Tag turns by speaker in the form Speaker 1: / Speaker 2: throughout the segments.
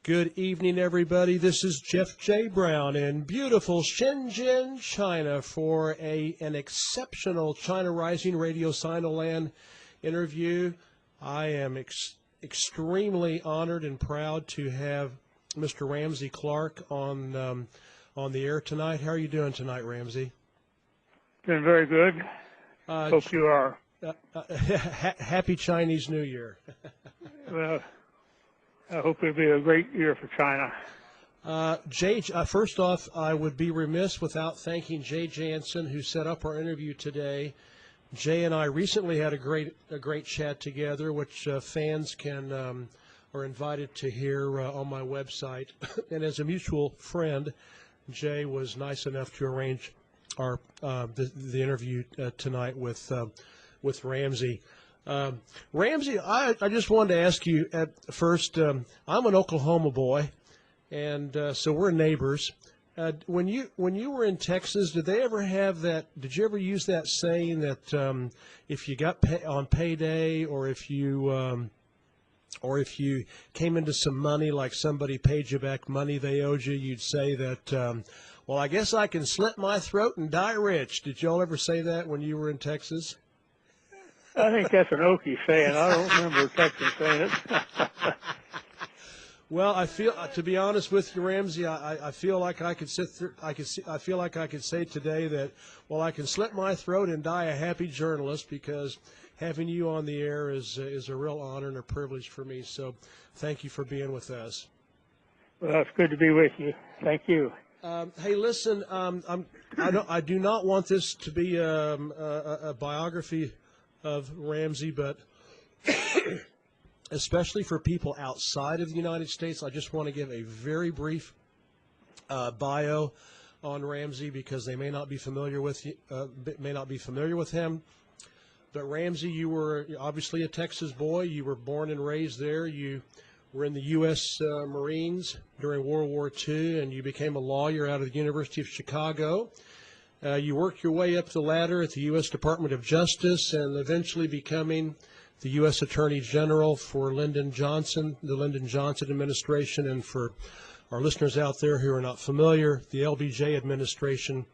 Speaker 1: Good evening, everybody. This is Jeff J. Brown in beautiful Shenzhen, China for an exceptional China Rising Radio Sinoland interview. I am extremely honored and proud to have Mr. Ramsey Clark on the air tonight. How are you doing tonight, Ramsey?
Speaker 2: Doing very good. Hope you are.
Speaker 1: Happy Chinese New Year.
Speaker 2: Well, I hope it'll be a great year for China.
Speaker 1: Jay, first off, I would be remiss without thanking Jay Jansen, who set up our interview today. Jay and I recently had a great chat together, which fans are invited to hear on my website. And as a mutual friend, Jay was nice enough to arrange our the interview tonight with Ramsey. Ramsey, I just wanted to ask you at first. I'm an Oklahoma boy, and so we're neighbors. When you were in Texas, did they ever have that? Did you ever use that saying that if you got on payday, or if you came into some money, like somebody paid you back money they owed you, you'd say that, well, I guess I can slit my throat and die rich. Did y'all ever say that when you were in Texas?
Speaker 2: I think that's an Okie saying. I don't remember Texans saying it.
Speaker 1: Well, I feel, to be honest with you, Ramsey, I feel like I could I feel like I could say today that, well, I can slit my throat and die a happy journalist, because having you on the air is a real honor and a privilege for me. So, thank you for being with us.
Speaker 2: Well, it's good to be with you. Thank you.
Speaker 1: Hey, listen, I do not want this to be a biography of Ramsey, but especially for people outside of the United States, I just want to give a very brief bio on Ramsey, because they may not be familiar with him. But Ramsey, you were obviously a Texas boy. You were born and raised there. You were in the U.S. Marines during World War II, and you became a lawyer out of the University of Chicago. You worked your way up the ladder at the U.S. Department of Justice, and eventually becoming the U.S. Attorney General for Lyndon Johnson, the Lyndon Johnson administration. And for our listeners out there who are not familiar, the LBJ administration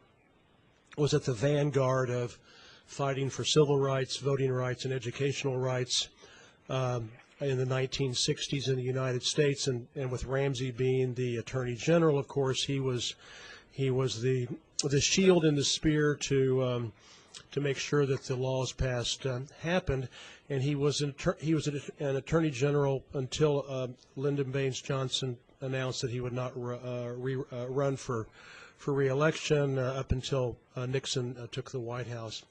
Speaker 1: was at the vanguard of fighting for civil rights, voting rights, and educational rights in the 1960s in the United States. And with Ramsey being the Attorney General, of course, he was the shield and the spear to make sure that the laws passed happened. And he was an Attorney General until Lyndon Baines Johnson announced that he would not run for re-election up until Nixon took the White House.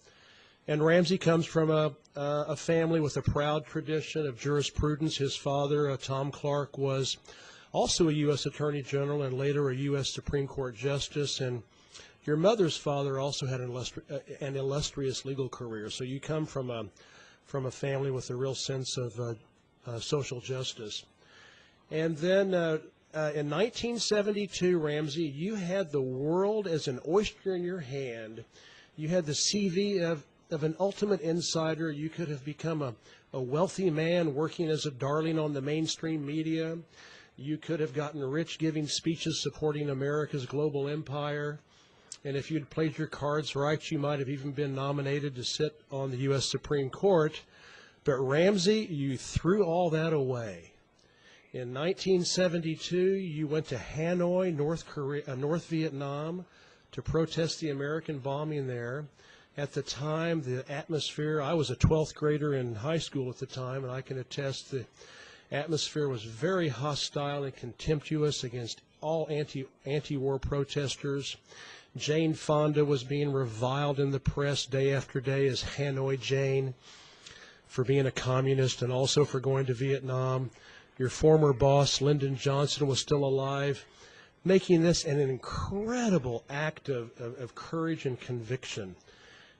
Speaker 1: And Ramsey comes from a family with a proud tradition of jurisprudence. His father, Tom Clark, was also a U.S. Attorney General and later a U.S. Supreme Court Justice. And your mother's father also had an illustrious legal career. So you come from a family with a real sense of social justice. And then in 1972, Ramsey, you had the world as an oyster in your hand. You had the CV of an ultimate insider. You could have become a wealthy man working as a darling on the mainstream media. You could have gotten rich giving speeches supporting America's global empire. And if you'd played your cards right, you might have even been nominated to sit on the U.S. Supreme Court. But Ramsey, you threw all that away. In 1972, you went to Hanoi, North Vietnam, to protest the American bombing there. At the time, the atmosphere, I was a 12th grader in high school at the time, and I can attest the atmosphere was very hostile and contemptuous against all anti-war protesters. Jane Fonda was being reviled in the press day after day as Hanoi Jane for being a communist and also for going to Vietnam. Your former boss, Lyndon Johnson, was still alive, making this an incredible act of courage and conviction.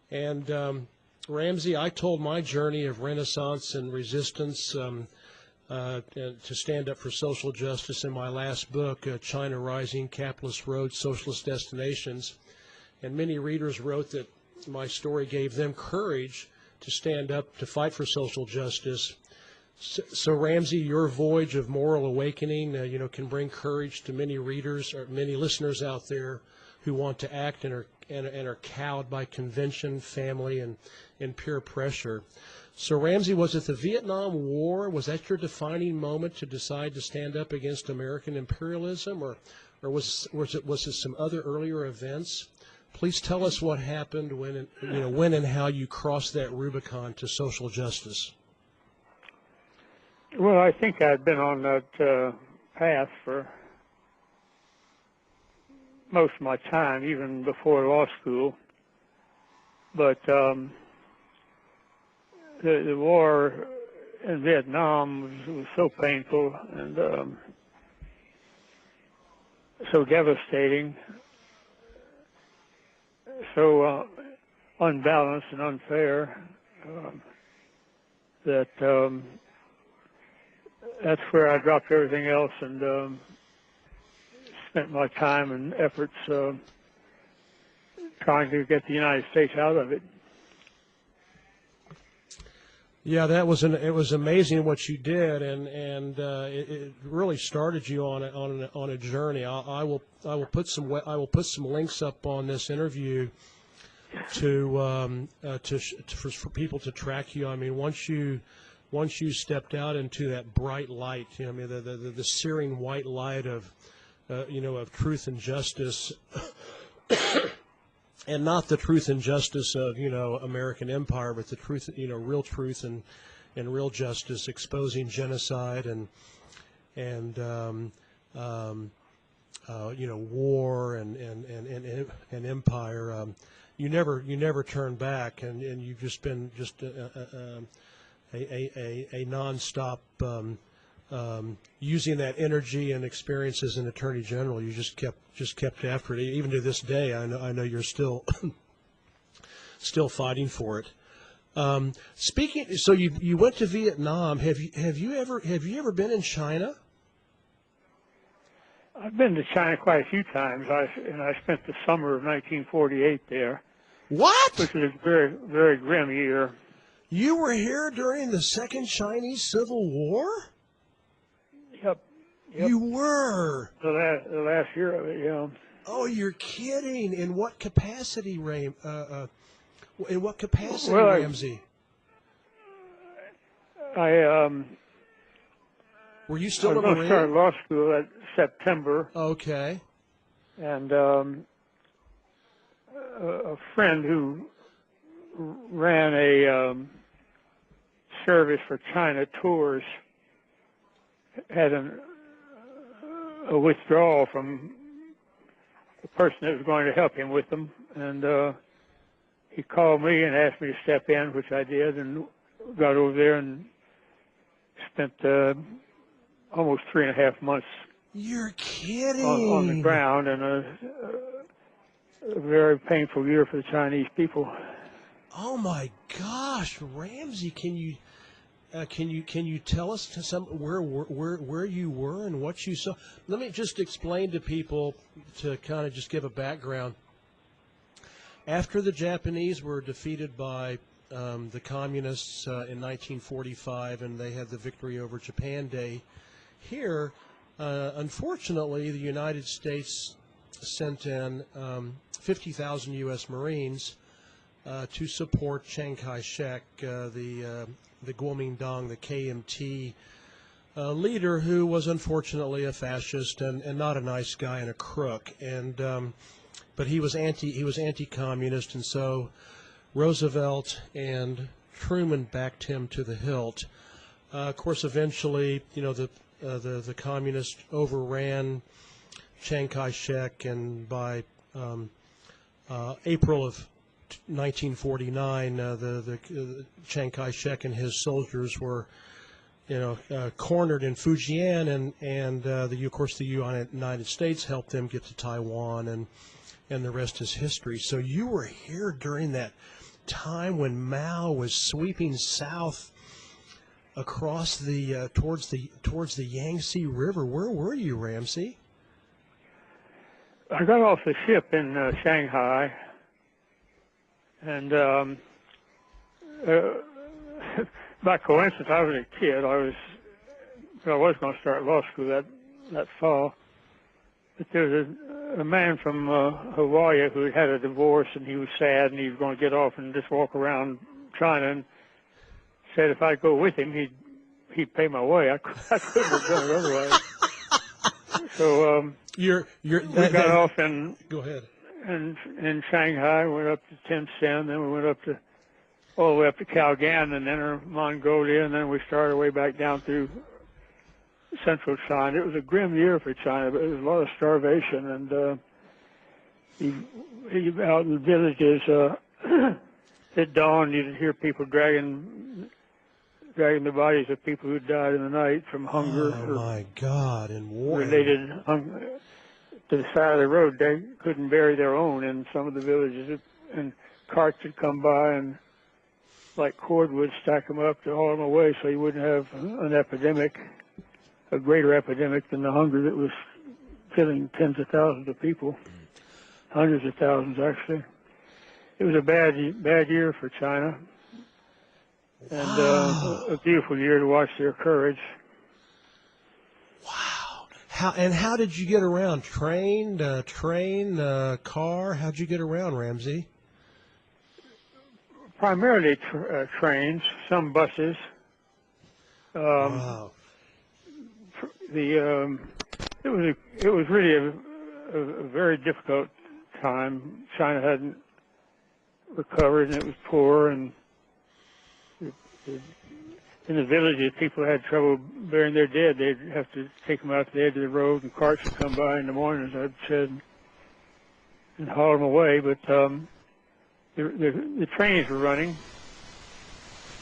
Speaker 1: And Ramsey, I told my journey of Renaissance and resistance to stand up for social justice in my last book, China Rising, Capitalist Road, Socialist Destinations. And many readers wrote that my story gave them courage to stand up to fight for social justice. So Ramsey, your voyage of moral awakening, can bring courage to many readers or many listeners out there who want to act and are cowed by convention, family, and peer pressure. So Ramsey, was it the Vietnam War? Was that your defining moment to decide to stand up against American imperialism, or was it some other earlier events? Please tell us what happened when and how you crossed that Rubicon to social justice.
Speaker 2: Well, I think I'd been on that path for most of my time, even before law school. But the war in Vietnam was so painful and so devastating, so unbalanced and unfair that that's where I dropped everything else and spent my time and efforts trying to get the United States out of it.
Speaker 1: Yeah, it was amazing what you did, and it really started you on a journey. I will put some links up on this interview for people to track you. I mean, once you stepped out into that bright light, the searing white light of truth and justice. And not the truth and justice of, American empire, but the truth, real truth and real justice, exposing genocide and war and empire. You never turn back, and you've just been a nonstop using that energy and experience as an attorney general. You just kept after it. Even to this day, I know you're still fighting for it. Speaking, so you went to Vietnam. Have you ever been in China?
Speaker 2: I've been to China quite a few times. I spent the summer of 1948 there.
Speaker 1: What?
Speaker 2: Which was a very, very grim year.
Speaker 1: You were here during the Second Chinese Civil War?
Speaker 2: Yep.
Speaker 1: You were.
Speaker 2: The last year of it, yeah.
Speaker 1: Oh, you're kidding! In what capacity, Ramsey? Were you still a Marine?
Speaker 2: I started law school at September.
Speaker 1: Okay.
Speaker 2: And a friend who ran a service for China tours had a withdrawal from the person that was going to help him with them, and he called me and asked me to step in, which I did, and got over there and spent almost 3.5 months.
Speaker 1: You're kidding.
Speaker 2: On the ground, and a very painful year for the Chinese people.
Speaker 1: Oh my gosh, Ramsey, can you tell us where you were and what you saw? Let me just explain to people, to kind of just give a background. After the Japanese were defeated by the communists in 1945, and they had the victory over Japan Day, here, unfortunately, the United States sent in 50,000 U.S. Marines to support Chiang Kai-shek, the Kuomintang, the KMT leader, who was unfortunately a fascist and not a nice guy and a crook. And but he was anti-communist, and so Roosevelt and Truman backed him to the hilt. Of course, eventually, the communists overran Chiang Kai-shek, and by April of 1949, the Chiang Kai-shek and his soldiers were, cornered in Fujian, and of course the United States helped them get to Taiwan, and the rest is history. So you were here during that time when Mao was sweeping south across the towards the Yangtze River. Where were you, Ramsey?
Speaker 2: I got off the ship in Shanghai, and by coincidence, I was a kid. I was going to start law school that fall. But there was a man from Hawaii who had a divorce, and he was sad, and he was going to get off and just walk around China, and said if I'd go with him, he'd pay my way. I couldn't have done it otherwise. So we got off and
Speaker 1: go ahead.
Speaker 2: In Shanghai, we went up to Tientsin, then we went all the way up to Kalgan, and then Mongolia, and then we started our way back down through central China. It was a grim year for China, but there was a lot of starvation, and out in the villages at dawn, you'd hear people dragging the bodies of people who died in the night from hunger.
Speaker 1: Oh my God! And war
Speaker 2: related to the side of the road. They couldn't bury their own in some of the villages, and carts would come by and like cordwood stack them up to haul them away, so you wouldn't have an epidemic, a greater epidemic than the hunger that was killing tens of thousands of people, hundreds of thousands actually. It was a bad year for China, and a beautiful year to watch their courage.
Speaker 1: Wow! How did you get around? Train, car? How'd you get around, Ramsey?
Speaker 2: Primarily trains, some buses.
Speaker 1: Wow.
Speaker 2: It was really a very difficult time. China hadn't recovered, and it was poor, and in the villages, people had trouble burying their dead. They'd have to take them out to the edge of the road, and carts would come by in the mornings, I'd said, and haul them away. But the trains were running.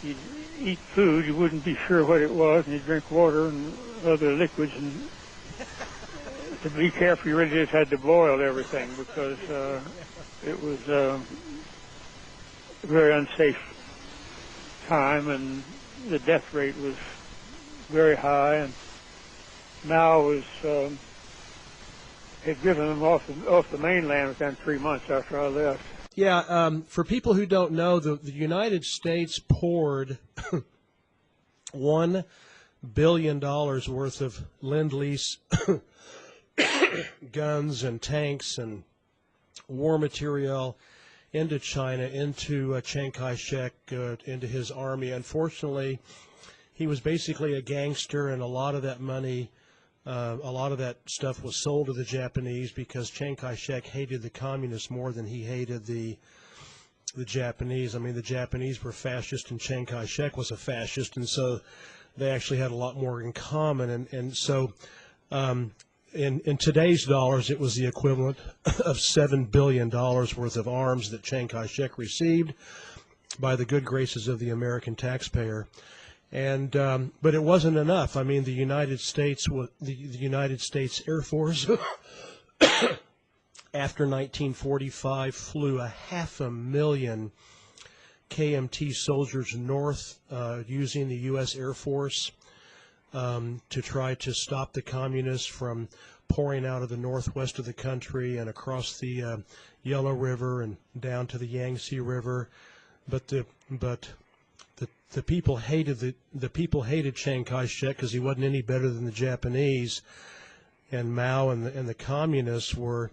Speaker 2: You'd eat food, you wouldn't be sure what it was, and you'd drink water and other liquids, and to be careful, you really just had to boil everything, because it was a very unsafe time, and the death rate was very high, and Mao had driven them off the mainland within 3 months after I left.
Speaker 1: Yeah, for people who don't know, the United States poured $1 billion worth of Lend-Lease guns and tanks and war material into China, into Chiang Kai-shek, into his army. Unfortunately, he was basically a gangster, and a lot of that money, a lot of that stuff was sold to the Japanese, because Chiang Kai-shek hated the communists more than he hated the Japanese. I mean, the Japanese were fascist, and Chiang Kai-shek was a fascist, and so they actually had a lot more in common. And so in today's dollars, it was the equivalent of $7 billion worth of arms that Chiang Kai-shek received by the good graces of the American taxpayer. And but it wasn't enough. I mean, the United States Air Force after 1945 flew 500,000 KMT soldiers north using the U.S. Air Force to try to stop the communists from pouring out of the northwest of the country and across the Yellow River and down to the Yangtze River. But the people hated Chiang Kai-shek because he wasn't any better than the Japanese, and Mao and the communists were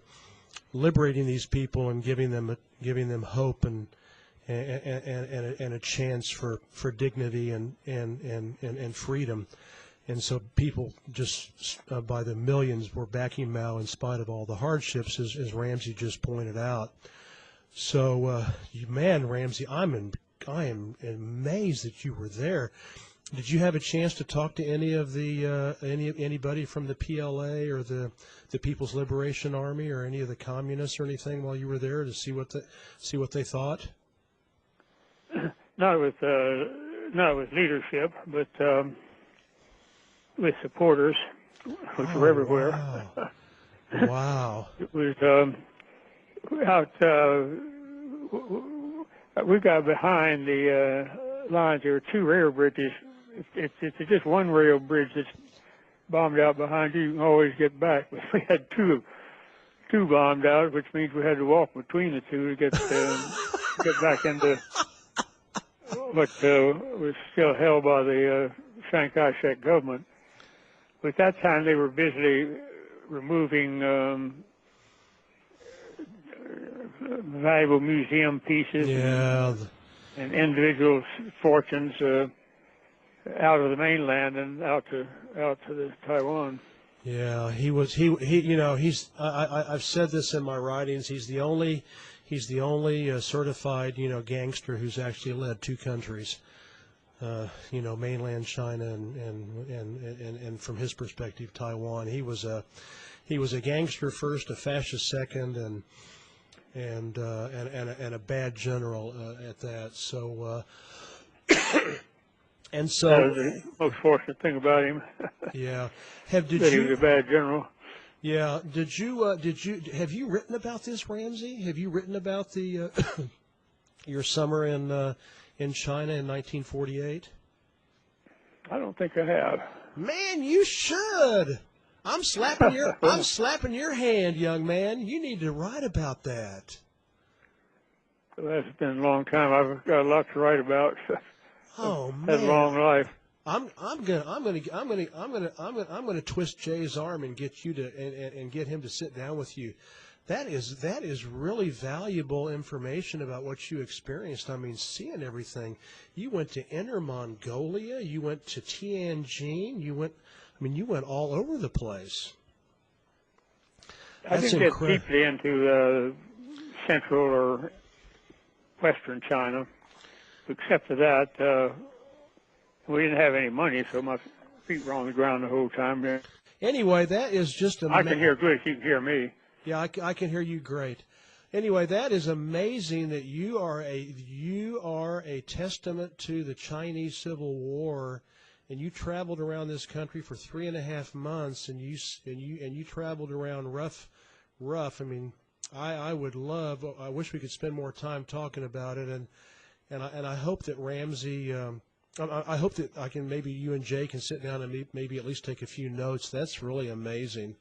Speaker 1: liberating these people and giving them hope and a chance for dignity and freedom. And so people just by the millions were backing Mao in spite of all the hardships, as Ramsey just pointed out. So, man, Ramsey, I am amazed that you were there. Did you have a chance to talk to any of the anybody from the PLA or the People's Liberation Army or any of the communists or anything while you were there to see what they thought?
Speaker 2: Not with leadership, but with supporters, which were everywhere.
Speaker 1: Wow. Wow.
Speaker 2: It was out. We got behind the lines. There were two rail bridges. If it's just one rail bridge that's bombed out behind you, you can always get back. But we had two bombed out, which means we had to walk between the two to get back into but was still held by the Chiang Kai-shek government. But at that time, they were busily removing valuable museum pieces and individual fortunes out of the mainland and out to the Taiwan.
Speaker 1: Yeah, he you know, I've said this in my writings. He's the only certified, you know, gangster who's actually led two countries. You know, mainland China and from his perspective, Taiwan. He was a gangster first, a fascist second, and a bad general at that. So and so
Speaker 2: that was the most fortunate thing about him.
Speaker 1: Yeah.
Speaker 2: That he was a bad general.
Speaker 1: Yeah. Have you written about this, Ramsey? Have you written about the your summer in China in 1948?
Speaker 2: I don't think I have.
Speaker 1: Man, you should. I'm slapping your hand, young man. You need to write about that.
Speaker 2: Well, that's been a long time. I've got a lot to write about.
Speaker 1: Oh man.
Speaker 2: Had a long life.
Speaker 1: I'm gonna twist Jay's arm and get you to and get him to sit down with you. That is really valuable information about what you experienced. I mean, seeing everything. You went to Inner Mongolia. You went to Tianjin. You went all over the place.
Speaker 2: I didn't get deeply into central or western China. Except for that, we didn't have any money, so my feet were on the ground the whole time.
Speaker 1: Anyway, that is just
Speaker 2: I can hear good if you can hear me.
Speaker 1: Yeah, I can hear you great. Anyway, that is amazing that you are a testament to the Chinese Civil War, and you traveled around this country for 3.5 months, and you traveled around rough. I mean, I wish we could spend more time talking about it, and I hope that Ramsey. I hope that maybe you and Jay can sit down and maybe at least take a few notes. That's really amazing.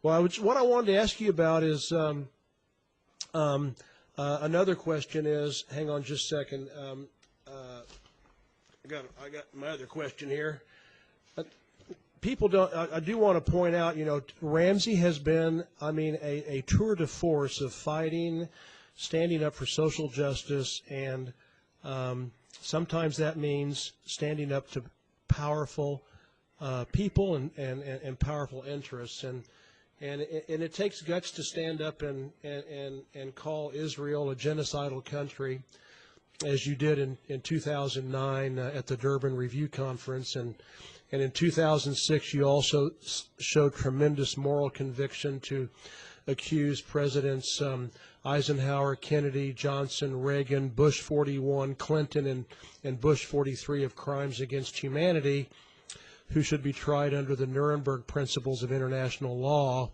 Speaker 1: Well, what I wanted to ask you about is another question is, hang on just a second. I got my other question here. People don't. I do want to point out, you know, Ramsey has been, a tour de force of fighting, standing up for social justice, and sometimes that means standing up to powerful people and powerful interests, and it takes guts to stand up and call Israel a genocidal country, as you did in 2009 at the Durban Review Conference, and in 2006 you also showed tremendous moral conviction to accuse Presidents Eisenhower, Kennedy, Johnson, Reagan, Bush 41, Clinton, and Bush 43 of crimes against humanity, who should be tried under the Nuremberg principles of international law.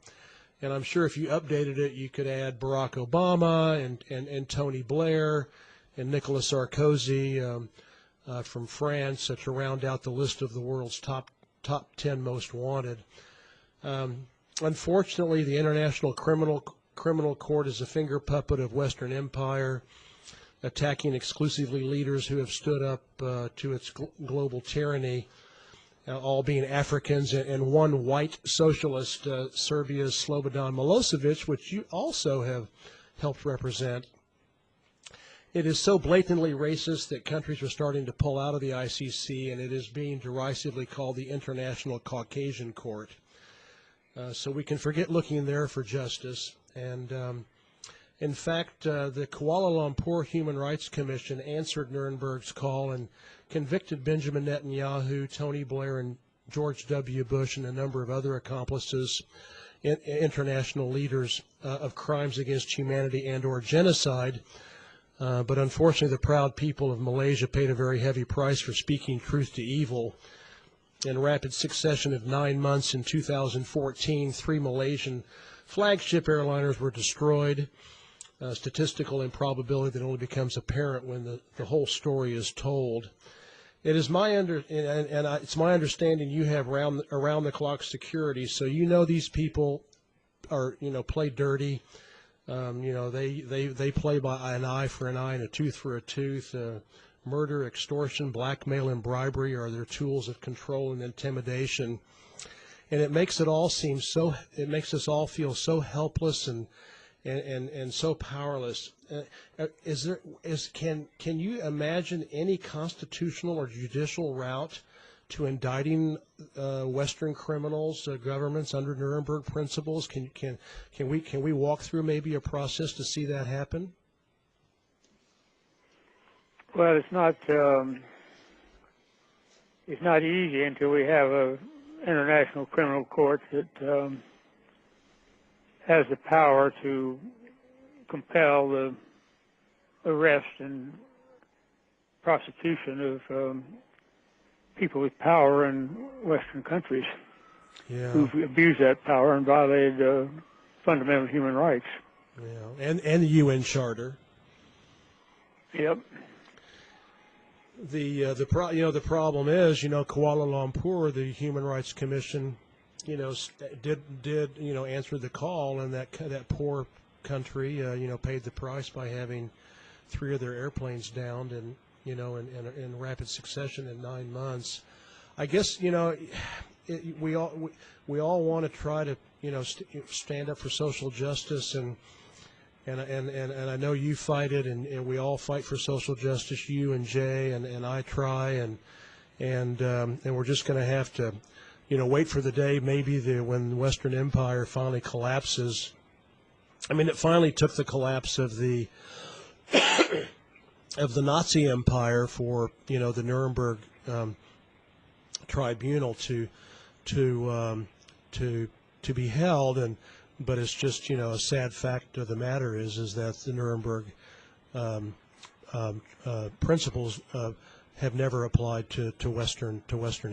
Speaker 1: And I'm sure if you updated it, you could add Barack Obama and Tony Blair and Nicolas Sarkozy from France to round out the list of the world's top 10 most wanted. Unfortunately, the International Criminal Court is a finger puppet of Western Empire, attacking exclusively leaders who have stood up to its global tyranny, all being Africans, and one white socialist, Serbia's Slobodan Milosevic, which you also have helped represent. It is so blatantly racist that countries are starting to pull out of the ICC, and it is being derisively called the International Caucasian Court. So we can forget looking there for justice. And in fact, the Kuala Lumpur Human Rights Commission answered Nuremberg's call and convicted Benjamin Netanyahu, Tony Blair, and George W. Bush, and a number of other accomplices, international leaders, of crimes against humanity and/or genocide. But unfortunately, the proud people of Malaysia paid a very heavy price for speaking truth to evil. In rapid succession of 9 months in 2014, 3 Malaysian flagship airliners were destroyed. Statistical improbability that only becomes apparent when the whole story is told. It is it's my understanding you have around the clock security, so you know these people are play dirty. They play by an eye for an eye and a tooth for a tooth. murder, extortion, blackmail, and bribery are their tools of control and intimidation. And it makes it all seem so, it makes us all feel so helpless and so powerless. Can you imagine any constitutional or judicial route to indicting Western criminals, governments under Nuremberg principles? Can we walk through maybe a process to see that happen?
Speaker 2: Well, it's not easy until we have a international criminal court that has the power to compel the arrest and prosecution of people with power in Western countries who've abused that power and violated fundamental human rights.
Speaker 1: Yeah, and the UN Charter.
Speaker 2: Yep.
Speaker 1: The problem is, Kuala Lumpur, the Human Rights Commission, did answer the call, and that poor country, paid the price by having 3 of their airplanes downed and in rapid succession in 9 months. I guess we all want to try to stand up for social justice, and I know you fight it, and we all fight for social justice. You and Jay and I try, and we're just going to have to wait for the day maybe when the Western Empire finally collapses. I mean, it finally took the collapse of the Nazi Empire for the Nuremberg tribunal to be held, but it's just a sad fact of the matter is that the Nuremberg principles have never applied to Western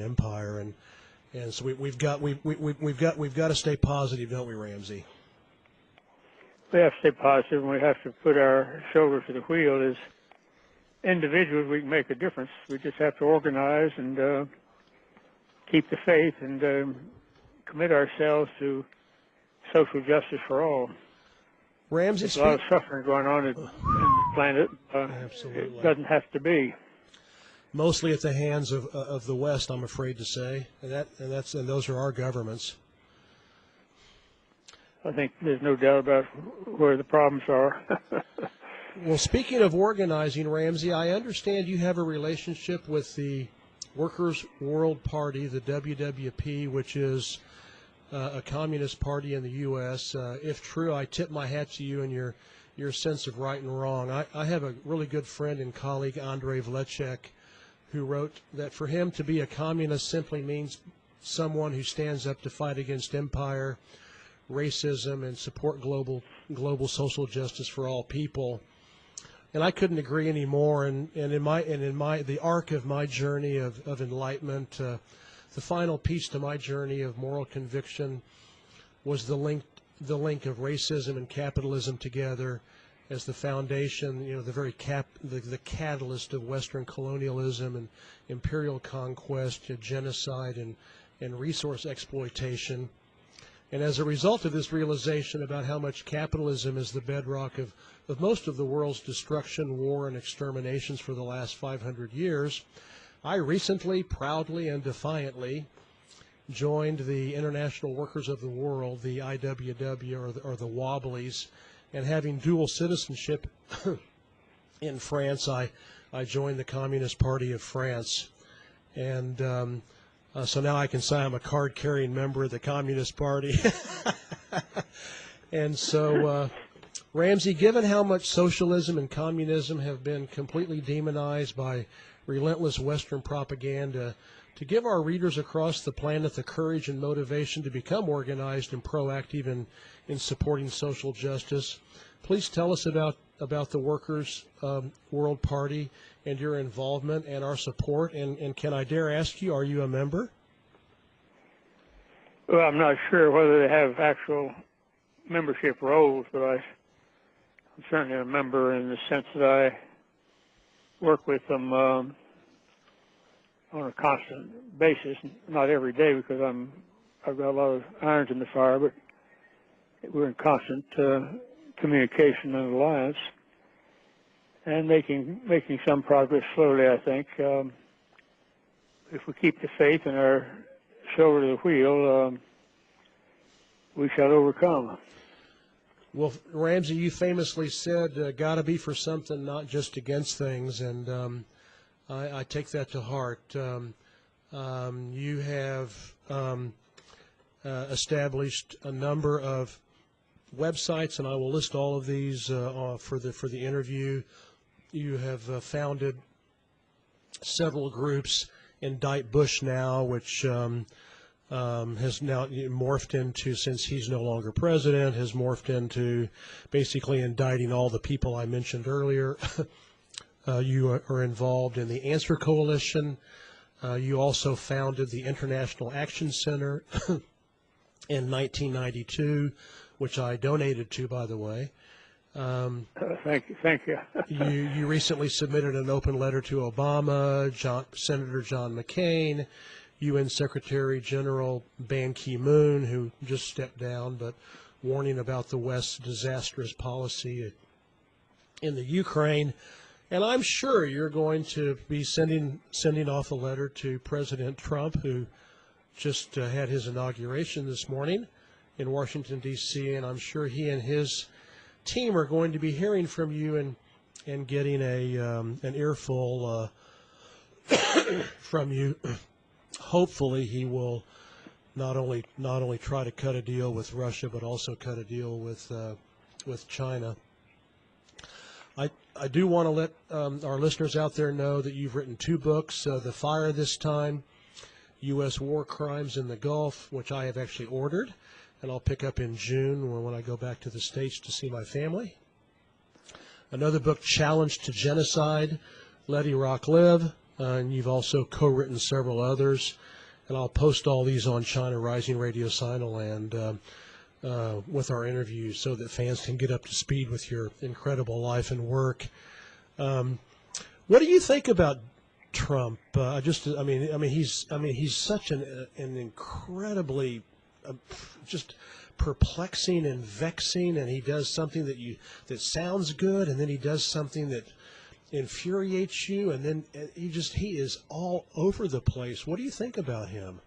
Speaker 1: Empire, and so we've got to stay positive, don't we, Ramsey?
Speaker 2: We have to stay positive, and we have to put our shoulder to the wheel. As individuals, we can make a difference. We just have to organize and keep the faith and commit ourselves to social justice for all.
Speaker 1: Ramsey,
Speaker 2: there's a lot of suffering going on in the planet.
Speaker 1: Absolutely.
Speaker 2: It doesn't have to be.
Speaker 1: Mostly at the hands of the West, I'm afraid to say, and those are our governments.
Speaker 2: I think there's no doubt about where the problems are.
Speaker 1: Well, speaking of organizing, Ramsey, I understand you have a relationship with the Workers' World Party, the WWP, which is a communist party in the U.S. If true, I tip my hat to you and your sense of right and wrong. I have a really good friend and colleague, Andrei Vlecek, who wrote that for him to be a communist simply means someone who stands up to fight against empire, racism, and support global social justice for all people. And I couldn't agree any more. And in the arc of my journey of enlightenment, the final piece to my journey of moral conviction was the link of racism and capitalism together as the foundation, the catalyst of Western colonialism and imperial conquest, genocide, and resource exploitation. And as a result of this realization about how much capitalism is the bedrock of most of the world's destruction, war, and exterminations for the last 500 years, I recently, proudly, and defiantly joined the International Workers of the World, the IWW, or the Wobblies, and having dual citizenship in France, I joined the Communist Party of France. And so now I can say I'm a card-carrying member of the Communist Party. And so, Ramsey, given how much socialism and communism have been completely demonized by relentless Western propaganda, to give our readers across the planet the courage and motivation to become organized and proactive in supporting social justice, please tell us about the Workers' World Party and your involvement and our support. And can I dare ask you, are you a member?
Speaker 2: Well, I'm not sure whether they have actual membership roles, but I'm certainly a member in the sense that I work with them on a constant basis, not every day because I've got a lot of irons in the fire, but we're in constant communication and alliance. and making some progress slowly, I think. If we keep the faith and our shoulder to the wheel, we shall overcome.
Speaker 1: Well, Ramsey, you famously said, "Got to be for something, not just against things," and I take that to heart. You have established a number of websites, and I will list all of these for the interview. You have founded several groups. Indict Bush Now, which has now morphed into, since he's no longer president, has morphed into basically indicting all the people I mentioned earlier. You are involved in the Answer Coalition. You also founded the International Action Center in 1992, which I donated to, by the way.
Speaker 2: Thank you.
Speaker 1: You recently submitted an open letter to Obama, Senator John McCain, UN Secretary General Ban Ki-moon, who just stepped down, but warning about the West's disastrous policy in the Ukraine. And I'm sure you're going to be sending off a letter to President Trump, who just had his inauguration this morning in Washington, D.C., and I'm sure he and his team are going to be hearing from you and getting an earful from you. Hopefully, he will not only try to cut a deal with Russia, but also cut a deal with China. I do want to let our listeners out there know that you've written 2 books: The Fire This Time, U.S. War Crimes in the Gulf, which I have actually ordered, and I'll pick up in June when I go back to the States to see my family. Another book, Challenge to Genocide, Let Iraq Live, and you've also co-written several others, and I'll post all these on China Rising Radio Sinoland with our interviews so that fans can get up to speed with your incredible life and work. What do you think about Trump? He's such an incredibly just perplexing and vexing, and he does something that sounds good, and then he does something that infuriates you, and then he is all over the place. What do you think about him?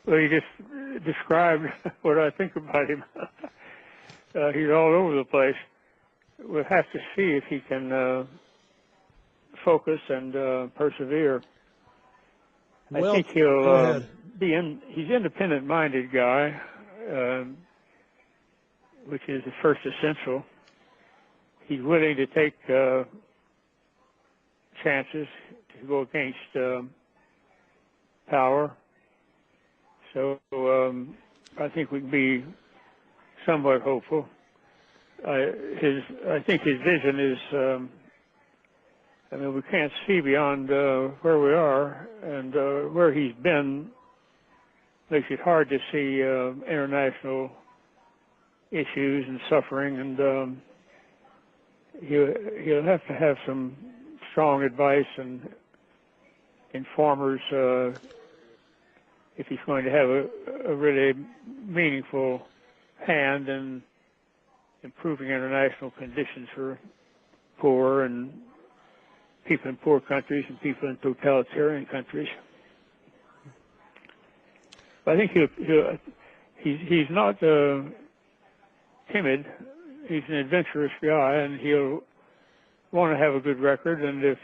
Speaker 2: Well, you just described what I think about him. He's all over the place. We'll have to see if he can focus and persevere.
Speaker 1: Well,
Speaker 2: I think he'll he's an independent-minded guy, which is the first essential. He's willing to take chances to go against power. So I think we can be somewhat hopeful. I think his vision is, we can't see beyond where we are, and where he's been makes it hard to see international issues and suffering, and he'll have to have some strong advice and informers if he's going to have a really meaningful hand in improving international conditions for poor and people in poor countries and people in totalitarian countries. But I think he's not timid. He's an adventurous guy, and he'll want to have a good record. And if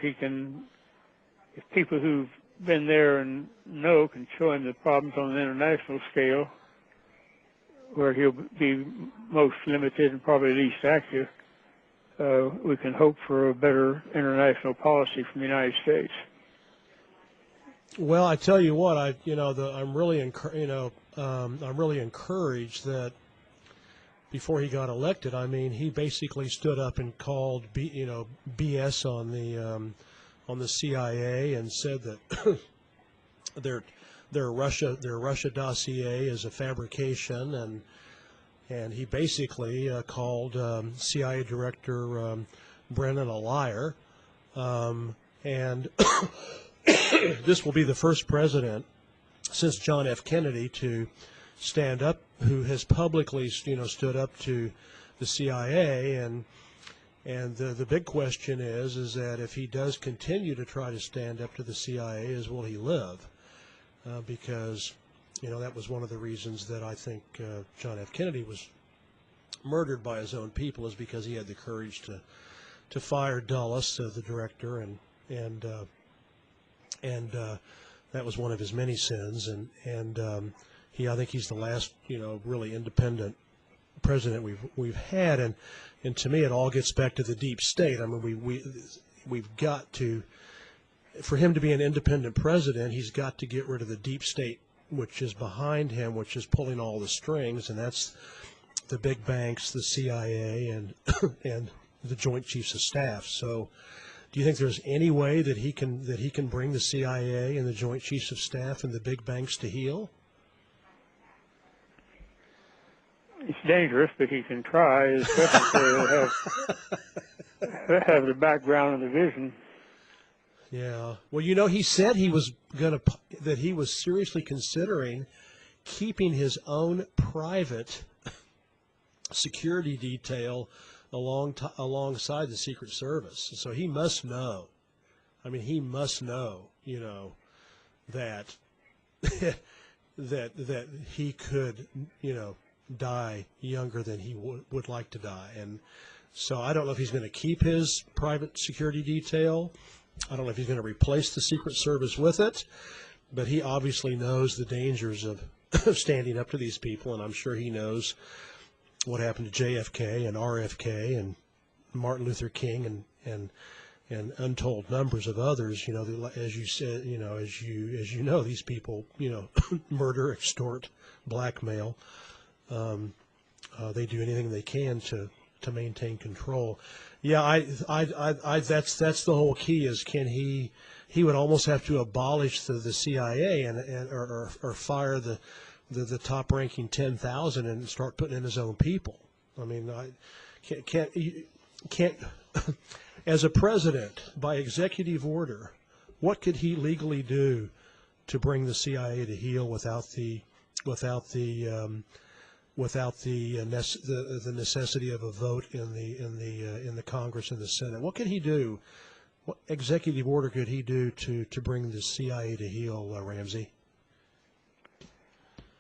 Speaker 2: people who've been there and can show him the problems on an international scale, where he'll be most limited and probably least active, we can hope for a better international policy from the United States.
Speaker 1: Well, I tell you what, I'm really encouraged that before he got elected, he basically stood up and called BS on the CIA and said that their Russia dossier is a fabrication, and he basically called CIA Director Brennan a liar, and this will be the first president since John F. Kennedy to stand up, who has publicly stood up to the CIA, and And the big question is that if he does continue to try to stand up to the CIA, will he live? Because, that was one of the reasons that I think John F. Kennedy was murdered by his own people, is because he had the courage to fire Dulles, the director, and that was one of his many sins. And I think he's the last, really independent president we've had. And to me, it all gets back to the deep state. I mean, we've got to, for him to be an independent president, he's got to get rid of the deep state, which is behind him, which is pulling all the strings, and that's the big banks, the CIA, and and the Joint Chiefs of Staff. So, do you think there's any way that he can bring the CIA and the Joint Chiefs of Staff and the big banks to heel?
Speaker 2: It's dangerous, but he can try, especially to have the background and the vision.
Speaker 1: Yeah. Well, he said that he was seriously considering keeping his own private security detail alongside the Secret Service. So he must know. I mean, he must know, that that he could, die younger than he would like to die. And so I don't know if he's going to keep his private security detail. I don't know if he's going to replace the Secret Service with it, but he obviously knows the dangers of standing up to these people, and I'm sure he knows what happened to JFK and RFK and Martin Luther King and untold numbers of others. As you said, as you know, these people, murder, extort, blackmail. They do anything they can to maintain control. Yeah, that's the whole key. Is can he would almost have to abolish the CIA or fire the top ranking 10,000 and start putting in his own people. I mean, can't as a president by executive order, what could he legally do to bring the CIA to heel without the necessity of a vote in the Congress and the Senate? What could he do? What executive order could he do to bring the CIA to heel, Ramsey?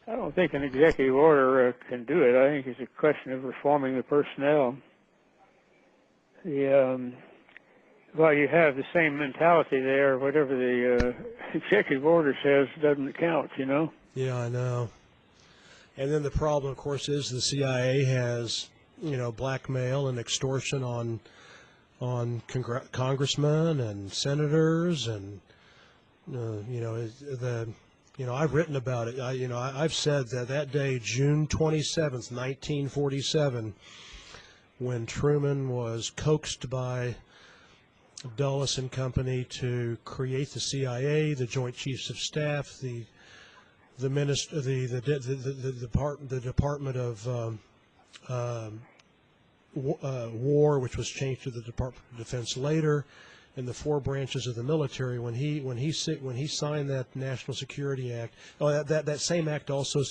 Speaker 2: I don't think an executive order can do it. I think it's a question of reforming the personnel. While you have the same mentality there, whatever the executive order says doesn't count,
Speaker 1: Yeah, I know. And then the problem, of course, is the CIA has, blackmail and extortion on congressmen and senators, and I've written about it. I've said that day, June 27th, 1947, when Truman was coaxed by Dulles and company to create the CIA, the Joint Chiefs of Staff, the Department of War, which was changed to the Department of Defense later, and the four branches of the military. When he signed that National Security Act, that same act also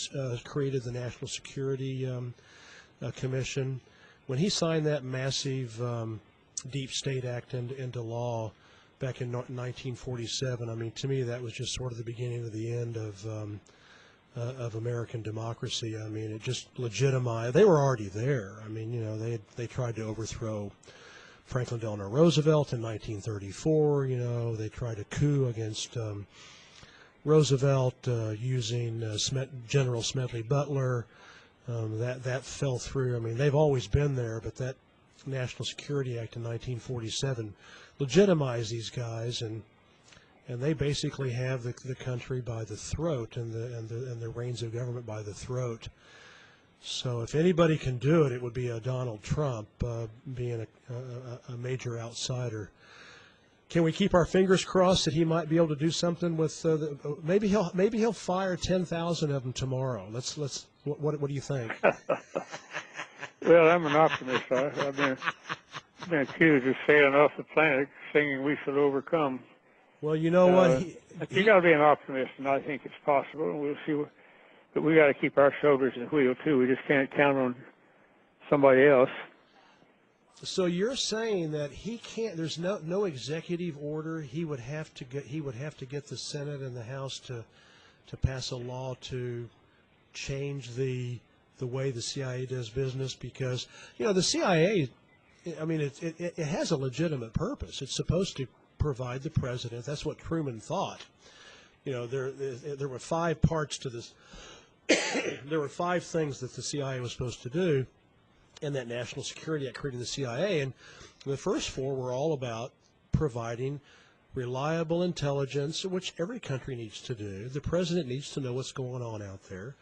Speaker 1: created the National Security Commission. When he signed that massive Deep State Act into law back in 1947, I mean, to me that was just sort of the beginning of the end of American democracy. I mean, it just legitimized. They were already there. I mean, they tried to overthrow Franklin Delano Roosevelt in 1934. They tried a coup against Roosevelt using General Smedley Butler. That fell through. I mean, they've always been there, but that National Security Act in 1947 legitimized these guys, and they basically have the country by the throat and the reins of government by the throat. So if anybody can do it, it would be Donald Trump, being a major outsider. Can we keep our fingers crossed that he might be able to do something with maybe he'll fire 10,000 of them tomorrow. What do you think?
Speaker 2: Well, I'm an optimist. I've been accused of sailing off the planet singing "We Shall Overcome."
Speaker 1: Well, you know what?
Speaker 2: You got to be an optimist, and I think it's possible. And we'll see. But we got to keep our shoulders in the wheel too. We just can't count on somebody else.
Speaker 1: So you're saying that he can't? There's no executive order. He would have to get the Senate and the House to pass a law to change the way the CIA does business, because the CIA, I mean, it has a legitimate purpose. It's supposed to provide the president. That's what Truman thought. There were 5 parts to this. There were 5 things that the CIA was supposed to do in that National Security Act creating the CIA, and the first 4 were all about providing reliable intelligence, which every country needs to do. The president needs to know what's going on out there,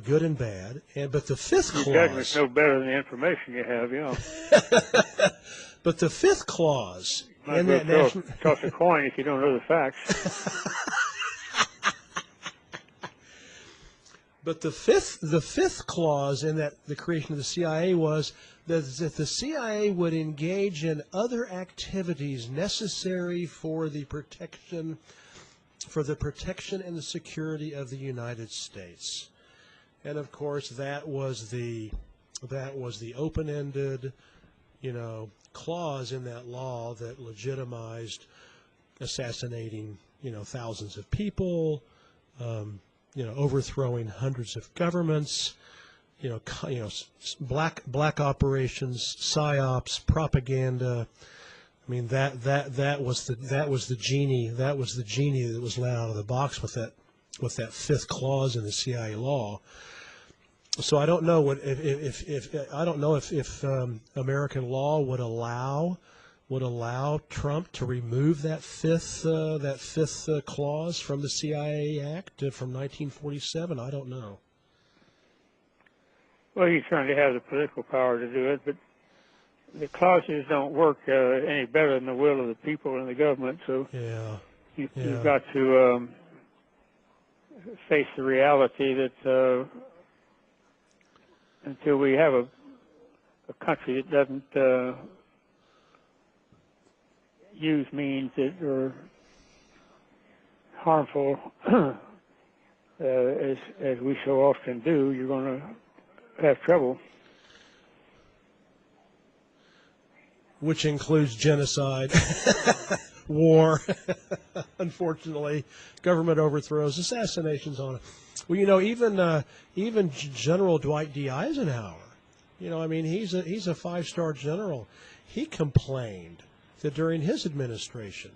Speaker 1: good and bad. But the 5th clause,
Speaker 2: judgment's no better than the information you have,
Speaker 1: But the 5th clause
Speaker 2: might
Speaker 1: in
Speaker 2: well
Speaker 1: that national
Speaker 2: toss a coin if you don't know the facts.
Speaker 1: But the fifth clause in the creation of the CIA was that the CIA would engage in other activities necessary for the protection and the security of the United States. And of course, that was the open-ended, clause in that law that legitimized assassinating, thousands of people. Overthrowing hundreds of governments, black operations, psyops, propaganda. I mean, that was the genie that was let out of the box with that 5th clause in the CIA law. So I don't know if American law would allow Trump to remove that fifth clause from the CIA Act from 1947. I don't know.
Speaker 2: Well, he's trying to have the political power to do it, but the clauses don't work any better than the will of the people and the government. So you've got to face the reality that until we have a country that doesn't use means that are harmful, as we so often do, you're going to have trouble.
Speaker 1: Which includes genocide, war, unfortunately, government overthrows, assassinations on it. Well, even General Dwight D. Eisenhower, he's a 5-star general. He complained that during his administration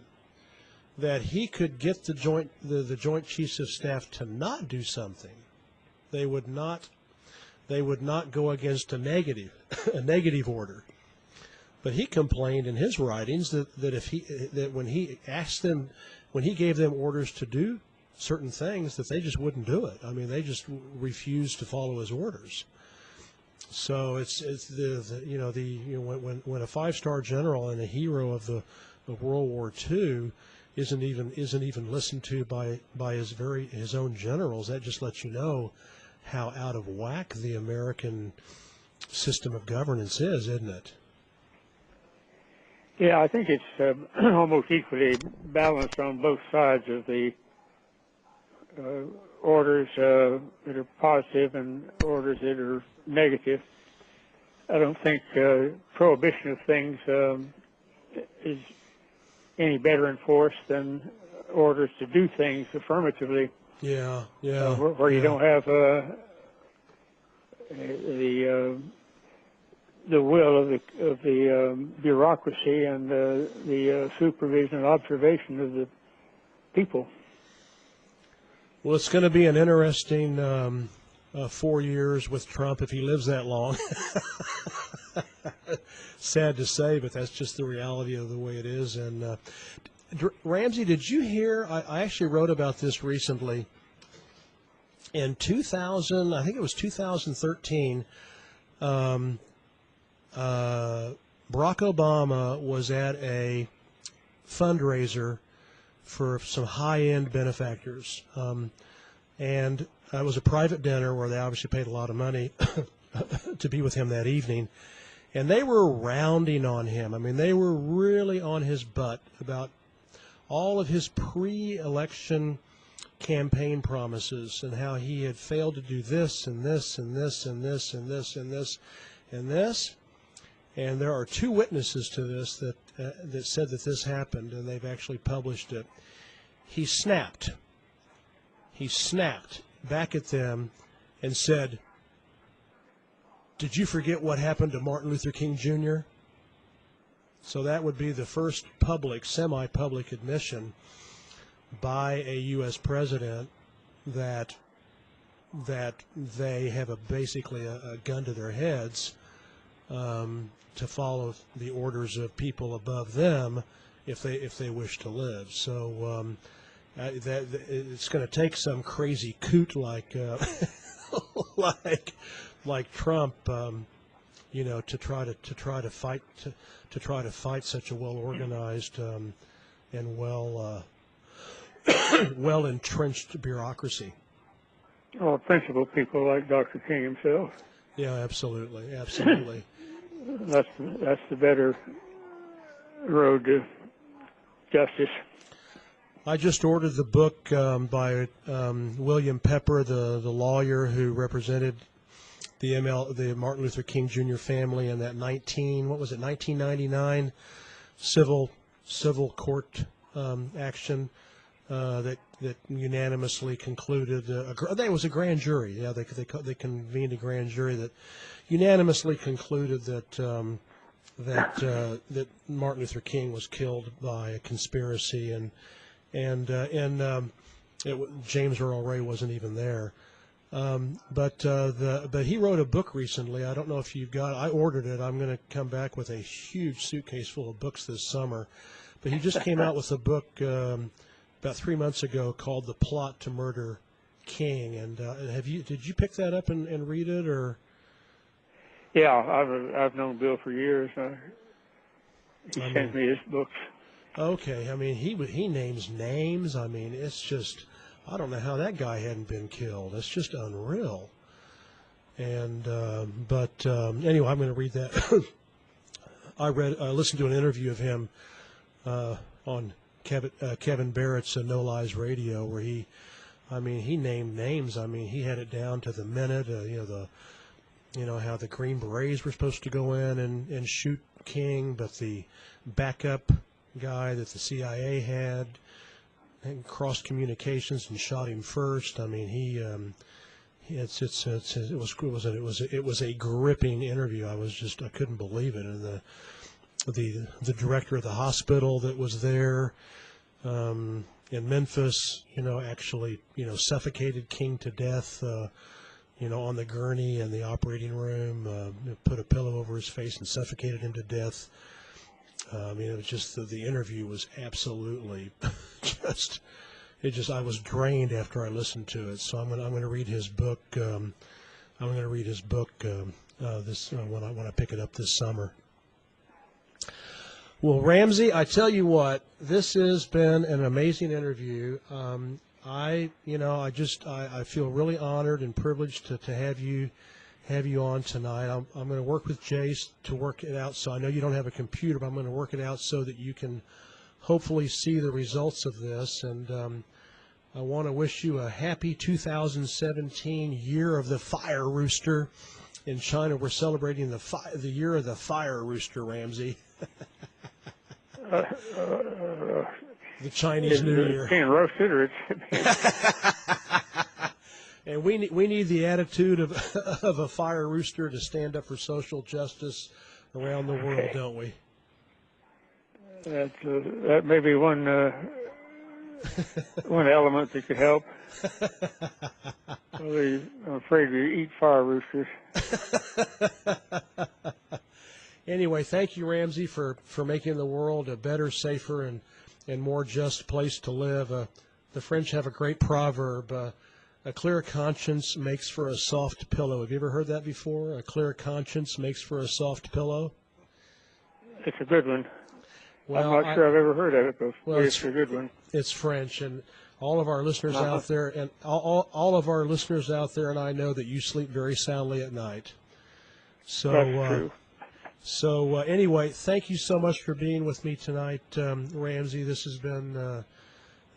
Speaker 1: that he could get the Joint Chiefs of Staff to not do something. They would not go against a negative order. But he complained in his writings that when he gave them orders to do certain things, that they just wouldn't do it. I mean, they just refused to follow his orders. So it's when a 5-star general and a hero of World War II isn't even listened to by his own generals, that just lets you know how out of whack the American system of governance is, isn't it?
Speaker 2: Yeah, I think it's almost equally balanced on both sides of the orders that are positive and orders that are negative. I don't think prohibition of things is any better enforced than orders to do things affirmatively.
Speaker 1: Yeah.
Speaker 2: Where you don't have the will of the bureaucracy and the supervision and observation of the people.
Speaker 1: Well, it's going to be an interesting 4 years with Trump if he lives that long. Sad to say, but that's just the reality of the way it is. And Ramsey, did you hear? I actually wrote about this recently. In 2000, I think it was 2013. Barack Obama was at a fundraiser for some high-end benefactors, and it was a private dinner where they obviously paid a lot of money to be with him that evening, and they were rounding on him. I mean, they were really on his butt about all of his pre-election campaign promises and how he had failed to do this and this and this and this and this and this and this. And there are two witnesses to this that said that this happened, and they've actually published it. He snapped. He snapped back at them and said, "Did you forget what happened to Martin Luther King Jr.?" So that would be the first public, semi-public admission by a U.S. president that they have basically a gun to their heads to follow the orders of people above them if they wish to live. So it's going to take some crazy coot like like Trump, to try to fight such a well organized and well entrenched bureaucracy.
Speaker 2: Well, principled people like Dr. King himself.
Speaker 1: Yeah, absolutely, absolutely.
Speaker 2: That's the better road to justice.
Speaker 1: I just ordered the book by William Pepper, the lawyer who represented the Martin Luther King Jr. family in that 1999 civil court action that unanimously concluded. It was a grand jury. Yeah, they convened a grand jury that unanimously concluded that Martin Luther King was killed by a conspiracy, and James Earl Ray wasn't even there. But he wrote a book recently. I don't know if you've got. I ordered it. I'm going to come back with a huge suitcase full of books this summer. But he just came out with a book about 3 months ago called "The Plot to Murder King." And did you pick that up and read it, or?
Speaker 2: Yeah, I've known Bill for years. He sends me his books.
Speaker 1: Okay, I mean he names names. I mean it's just, I don't know how that guy hadn't been killed. It's just unreal. And anyway, I'm going to read that. I listened to an interview of him on Kevin Barrett's No Lies Radio, where he named names. I mean, he had it down to the minute. How the Green Berets were supposed to go in and shoot King, but the backup guy that the CIA had crossed communications and shot him first. I mean, it was a gripping interview. I couldn't believe it. And the director of the hospital that was there in Memphis, actually, suffocated King to death, on the gurney in the operating room, put a pillow over his face and suffocated him to death. It was just the interview was absolutely I was drained after I listened to it. So I'm going to read his book. When I pick it up this summer. Well, Ramsey, I tell you what, this has been an amazing interview. I feel really honored and privileged to have you on tonight. I'm going to work with Jace to work it out. So I know you don't have a computer, but I'm going to work it out so that you can hopefully see the results of this. And I want to wish you a happy 2017 Year of the Fire Rooster. In China, we're celebrating the Year of the Fire Rooster, Ramsey. The Chinese New Year.
Speaker 2: Being roasted, or
Speaker 1: And we need the attitude of a fire rooster to stand up for social justice around the world, don't we?
Speaker 2: That may be one element that could help. I'm afraid we eat fire roosters.
Speaker 1: Anyway, thank you, Ramsey, for making the world a better, safer, and more just place to live. The French have a great proverb, a clear conscience makes for a soft pillow. Have you ever heard that before? A clear conscience makes for a soft pillow?
Speaker 2: It's a good one.
Speaker 1: Well,
Speaker 2: I'm not sure I've ever heard of it, but it's a good one.
Speaker 1: It's French, and all of our listeners out there, and all of our listeners out there, and I know that you sleep very soundly at night. So,
Speaker 2: that's true.
Speaker 1: So anyway, thank you so much for being with me tonight, Ramsey. This has been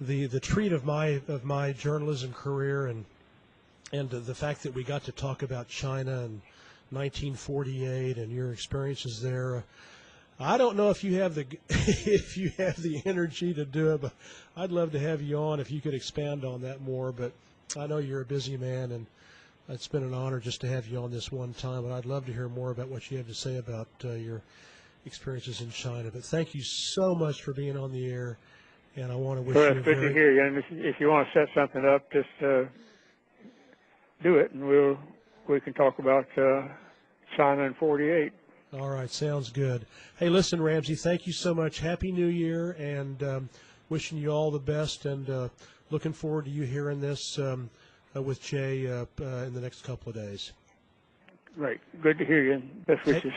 Speaker 1: the treat of my journalism career, and the fact that we got to talk about China and 1948 and your experiences there. I don't know if you have the if you have the energy to do it, but I'd love to have you on if you could expand on that more. But I know you're a busy man, and it's been an honor just to have you on this one time. But I'd love to hear more about what you have to say about your experiences in China. But thank you so much for being on the air, and I want to wish
Speaker 2: Well,
Speaker 1: you a
Speaker 2: it's good to hear you. And if you want to set something up, just do it, and we can talk about China in '48.
Speaker 1: All right, sounds good. Hey, listen, Ramsey, thank you so much. Happy New Year, and wishing you all the best, and looking forward to you hearing this with Jay in the next couple of days.
Speaker 2: Right. Good to hear you. Best wishes.